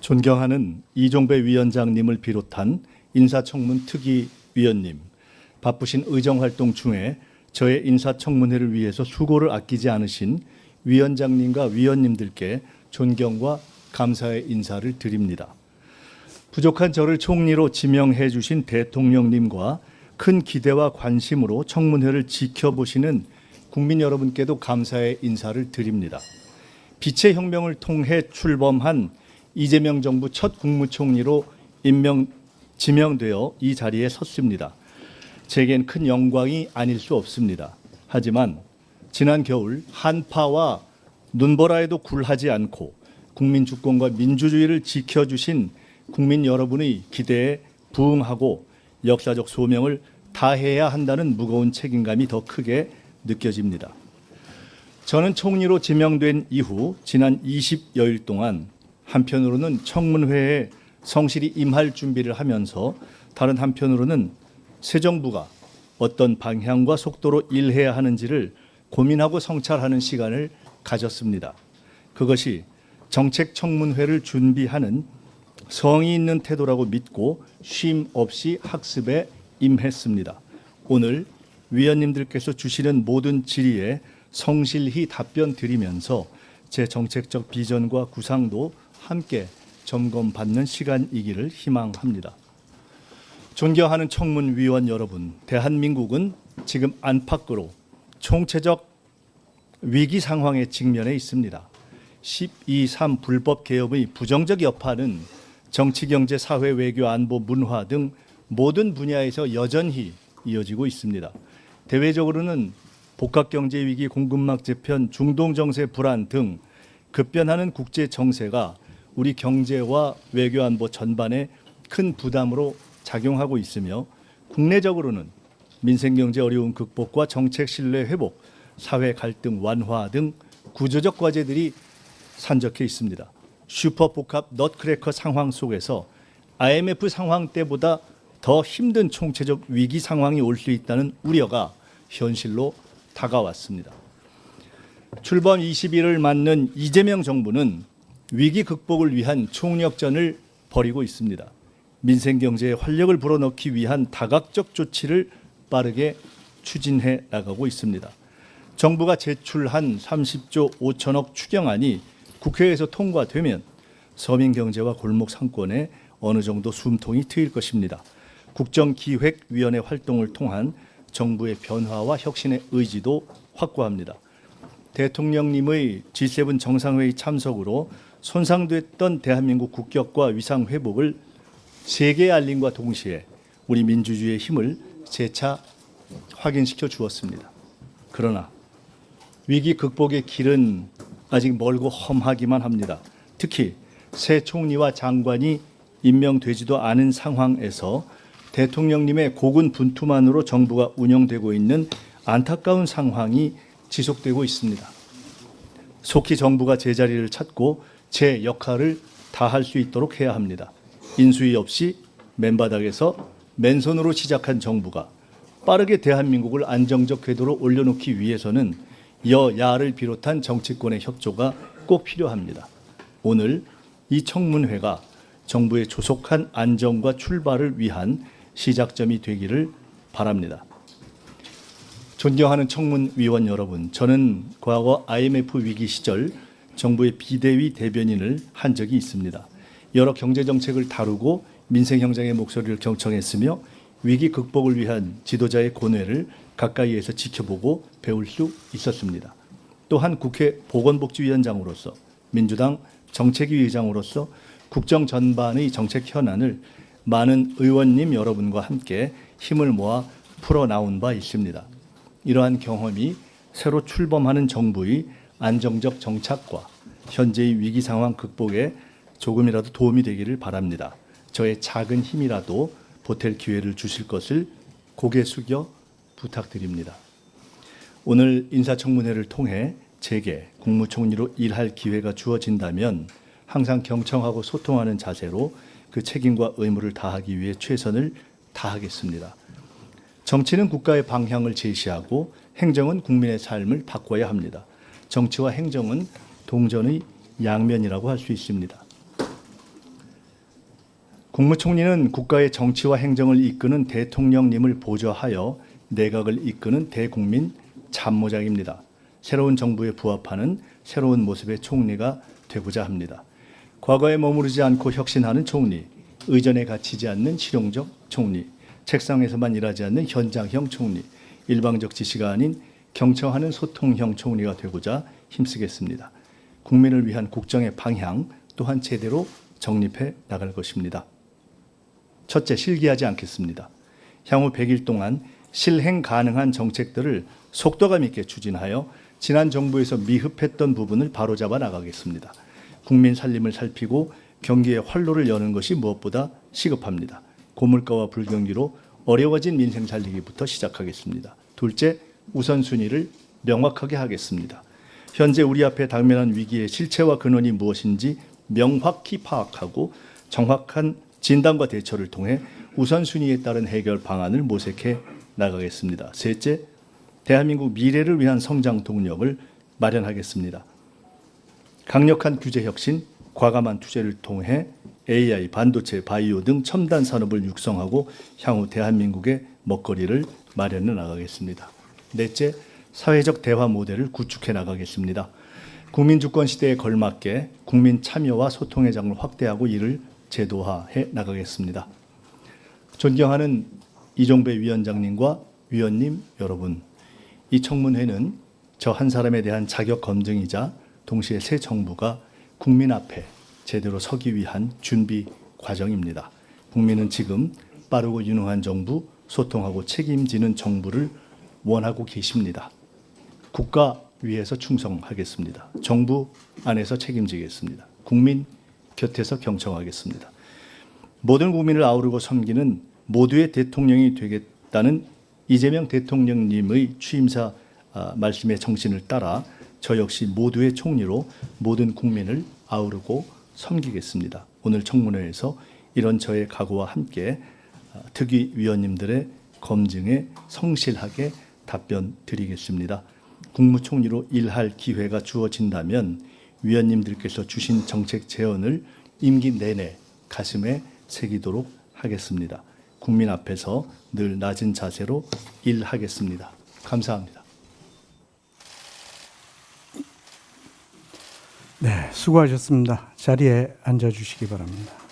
존경하는 이종배 위원장님을 비롯한 인사청문 특위위원님, 바쁘신 의정활동 중에 저의 인사청문회를 위해서 수고를 아끼지 않으신 위원장님과 위원님들께 존경과 감사의 인사를 드립니다. 부족한 저를 총리로 지명해 주신 대통령님과 큰 기대와 관심으로 청문회를 지켜보시는 국민 여러분께도 감사의 인사를 드립니다. 빛의 혁명을 통해 출범한 이재명 정부 첫 국무총리로 지명되어 이 자리에 섰습니다. 제겐 큰 영광이 아닐 수 없습니다. 하지만 지난 겨울 한파와 눈보라에도 굴하지 않고 국민 주권과 민주주의를 지켜주신 국민 여러분의 기대에 부응하고 역사적 소명을 다해야 한다는 무거운 책임감이 더 크게 느껴집니다. 저는 총리로 지명된 이후 지난 20여일 동안 한편으로는 청문회에 성실히 임할 준비를 하면서 다른 한편으로는 새 정부가 어떤 방향과 속도로 일해야 하는지를 고민하고 성찰하는 시간을 가졌습니다. 그것이 정책 청문회를 준비하는 성의 있는 태도라고 믿고 쉼 없이 학습에 임했습니다. 오늘 위원님들께서 주시는 모든 질의에 성실히 답변 드리면서 제 정책적 비전과 구상도 함께 점검받는 시간이기를 희망합니다. 존경하는 청문위원 여러분, 대한민국은 지금 안팎으로 총체적 위기 상황에 직면해 있습니다. 12.3 불법 개혁의 부정적 여파는 정치, 경제, 사회, 외교, 안보, 문화 등 모든 분야에서 여전히 이어지고 있습니다. 대외적으로는 복합경제 위기, 공급망 재편, 중동 정세 불안 등 급변하는 국제 정세가 우리 경제와 외교 안보 전반에 큰 부담으로 작용하고 있으며, 국내적으로는 민생 경제 어려움 극복과 정책 신뢰 회복, 사회 갈등 완화 등 구조적 과제들이 산적해 있습니다. 슈퍼 복합 넛크래커 상황 속에서 IMF 상황 때보다 더 힘든 총체적 위기 상황이 올 수 있다는 우려가 현실로 다가왔습니다. 출범 20일을 맞는 이재명 정부는 위기 극복을 위한 총력전을 벌이고 있습니다. 민생 경제에 활력을 불어넣기 위한 다각적 조치를 빠르게 추진해 나가고 있습니다. 정부가 제출한 30조 5천억 추경안이 국회에서 통과되면 서민 경제와 골목 상권에 어느 정도 숨통이 트일 것입니다. 국정기획위원회 활동을 통한 정부의 변화와 혁신의 의지도 확고합니다. 대통령님의 G7 정상회의 참석으로 손상됐던 대한민국 국격과 위상 회복을 세계에 알림과 동시에 우리 민주주의의 힘을 재차 확인시켜 주었습니다. 그러나 위기 극복의 길은 아직 멀고 험하기만 합니다. 특히 새 총리와 장관이 임명되지도 않은 상황에서 대통령님의 고군분투만으로 정부가 운영되고 있는 안타까운 상황이 지속되고 있습니다. 속히 정부가 제자리를 찾고 제 역할을 다할 수 있도록 해야 합니다. 인수위 없이 맨바닥에서 맨손으로 시작한 정부가 빠르게 대한민국을 안정적 궤도로 올려놓기 위해서는 여야를 비롯한 정치권의 협조가 꼭 필요합니다. 오늘 이 청문회가 정부의 조속한 안정과 출발을 위한 시작점이 되기를 바랍니다. 존경하는 청문위원 여러분, 저는 과거 IMF 위기 시절 정부의 비대위 대변인을 한 적이 있습니다. 여러 경제정책을 다루고 민생 현장의 목소리를 경청했으며 위기 극복을 위한 지도자의 고뇌를 가까이에서 지켜보고 배울 수 있었습니다. 또한 국회 보건복지위원장으로서 민주당 정책위 의장으로서 국정 전반의 정책 현안을 많은 의원님 여러분과 함께 힘을 모아 풀어나온 바 있습니다. 이러한 경험이 새로 출범하는 정부의 안정적 정착과 현재의 위기 상황 극복에 조금이라도 도움이 되기를 바랍니다. 저의 작은 힘이라도 보탤 기회를 주실 것을 고개 숙여 부탁드립니다. 오늘 인사청문회를 통해 제게 국무총리로 일할 기회가 주어진다면 항상 경청하고 소통하는 자세로 그 책임과 의무를 다하기 위해 최선을 다하겠습니다. 정치는 국가의 방향을 제시하고 행정은 국민의 삶을 바꿔야 합니다. 정치와 행정은 동전의 양면이라고 할 수 있습니다. 국무총리는 국가의 정치와 행정을 이끄는 대통령님을 보좌하여 내각을 이끄는 대국민 참모장입니다. 새로운 정부에 부합하는 새로운 모습의 총리가 되고자 합니다. 과거에 머무르지 않고 혁신하는 총리, 의전에 갇히지 않는 실용적 총리, 책상에서만 일하지 않는 현장형 총리, 일방적 지시가 아닌 경청하는 소통형 총리가 되고자 힘쓰겠습니다. 국민을 위한 국정의 방향 또한 제대로 정립해 나갈 것입니다. 첫째, 실기하지 않겠습니다. 향후 100일 동안 실행 가능한 정책들을 속도감 있게 추진하여 지난 정부에서 미흡했던 부분을 바로잡아 나가겠습니다. 국민 살림을 살피고 경기의 활로를 여는 것이 무엇보다 시급합니다. 고물가와 불경기로 어려워진 민생 살리기부터 시작하겠습니다. 둘째, 우선순위를 명확하게 하겠습니다. 현재 우리 앞에 당면한 위기의 실체와 근원이 무엇인지 명확히 파악하고 정확한 진단과 대처를 통해 우선순위에 따른 해결 방안을 모색해 나가겠습니다. 셋째, 대한민국 미래를 위한 성장 동력을 마련하겠습니다. 강력한 규제 혁신, 과감한 투자를 통해 AI, 반도체, 바이오 등 첨단 산업을 육성하고 향후 대한민국의 먹거리를 마련해 나가겠습니다. 넷째, 사회적 대화 모델을 구축해 나가겠습니다. 국민 주권 시대에 걸맞게 국민 참여와 소통의 장을 확대하고 이를 제도화해 나가겠습니다. 존경하는 이종배 위원장님과 위원님 여러분, 이 청문회는 저 한 사람에 대한 자격 검증이자 동시에 새 정부가 국민 앞에 제대로 서기 위한 준비 과정입니다. 국민은 지금 빠르고 유능한 정부, 소통하고 책임지는 정부를 원하고 계십니다. 국가 위에서 충성하겠습니다. 정부 안에서 책임지겠습니다. 국민 곁에서 경청하겠습니다. 모든 국민을 아우르고 섬기는 모두의 대통령이 되겠다는 이재명 대통령님의 취임사 말씀의 정신을 따라 저 역시 모두의 총리로 모든 국민을 아우르고 섬기겠습니다. 오늘 청문회에서 이런 저의 각오와 함께 특위 위원님들의 검증에 성실하게 답변 드리겠습니다. 국무총리로 일할 기회가 주어진다면 위원님들께서 주신 정책 제언을 임기 내내 가슴에 새기도록 하겠습니다. 국민 앞에서 늘 낮은 자세로 일하겠습니다. 감사합니다. 네, 수고하셨습니다. 자리에 앉아주시기 바랍니다.